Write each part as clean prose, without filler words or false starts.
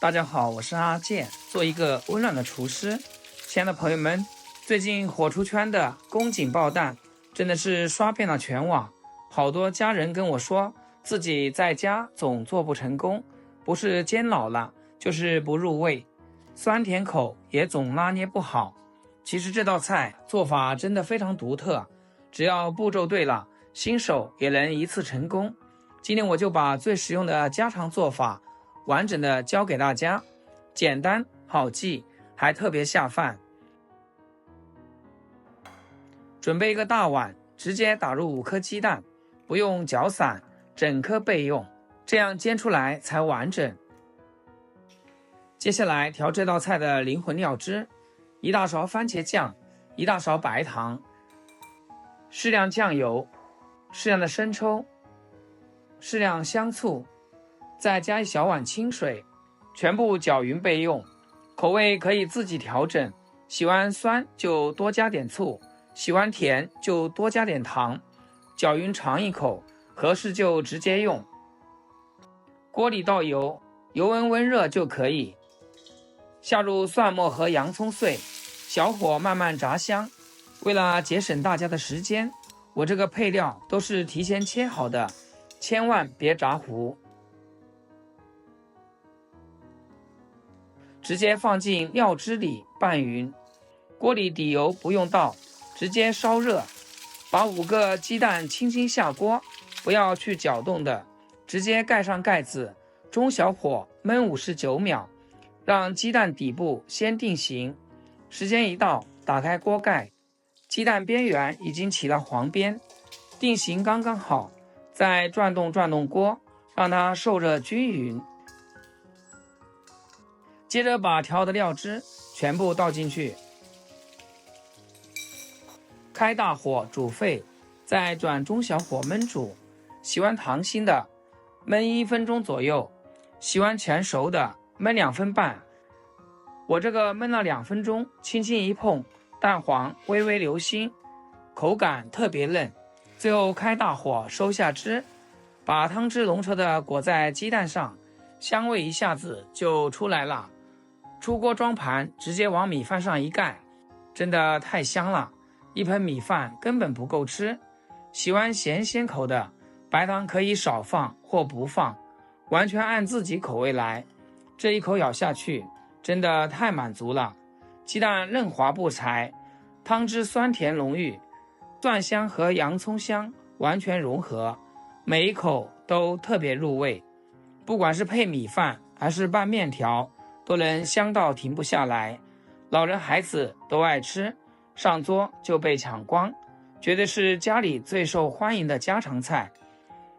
大家好，我是阿健，做一個溫暖的廚師。親愛的朋友們，最近火出圈的宮頸爆蛋真的是刷遍了全網，好多家人跟我說自己在家總做不成功，不是煎老了就是不入味，酸甜口也总拿捏不好。其實這道菜做法真的非常獨特，只要步驟對了，新手也能一次成功。今天我就把最實用的家常做法完整的教給大家，簡單好記，還特別下飯。準備一個大碗，直接打入5顆雞蛋，不用攪散，整顆備用，這樣煎出來才完整。接下來調這道菜的靈魂料汁：1大勺番茄醬，1大勺白糖，適量醬油，適量的生抽，適量香醋，再加1小碗清水，全部攪勻備用。口味可以自己調整，喜歡酸就多加點醋，喜歡甜就多加點糖。攪勻嘗一口，合適就直接用。鍋裡倒油，油溫溫熱就可以。下入蒜末和洋蔥碎，小火慢慢炸香。為了節省大家的時間，我這個配料都是提前切好的，千萬別炸糊。直接放進料汁裡拌勻，鍋裡底油不用倒，直接燒熱。把5個雞蛋輕輕下鍋，不要去攪動的，直接蓋上蓋子，中小火燜59秒，讓雞蛋底部先定型。時間一到，打開鍋蓋，雞蛋邊緣已經起了黃邊，定型剛剛好，再轉動鍋，讓它受熱均勻。接着把調的料汁全部倒進去，開大火煮沸，再轉中小火燜煮。喜歡溏心的燜1分鐘左右，喜歡全熟的燜2分半。我這個燜了2分鐘，輕輕一碰，蛋黃微微流心，口感特別嫩。最後開大火收下汁，把湯汁濃稠的裹在雞蛋上，香味一下子就出來了。出鍋裝盤，直接往米飯上一蓋，真的太香了，一盆米飯根本不夠吃。喜歡鹹鮮口的，白糖可以少放或不放，完全按自己口味來。這一口咬下去，真的太滿足了。雞蛋嫩滑不柴，湯汁酸甜濃郁，蒜香和洋蔥香完全融合，每一口都特別入味。不管是配米飯還是拌麵條，都能香到停不下來，老人孩子都愛吃，上桌就被搶光，絕對是家裡最受歡迎的家常菜。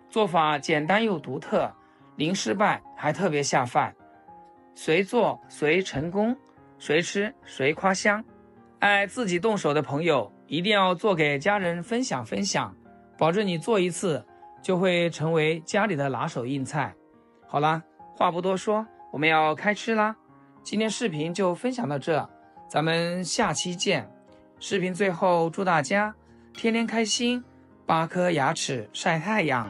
做法簡單又獨特，零失敗還特別下飯，誰做誰成功，誰吃誰誇香。愛自己動手的朋友一定要做給家人分享，保證你做一次就會成為家裡的拿手硬菜。好啦，話不多說，我們要開吃啦。今天視頻就分享到這，咱們下期見。視頻最後祝大家天天開心，8顆牙齒曬太陽。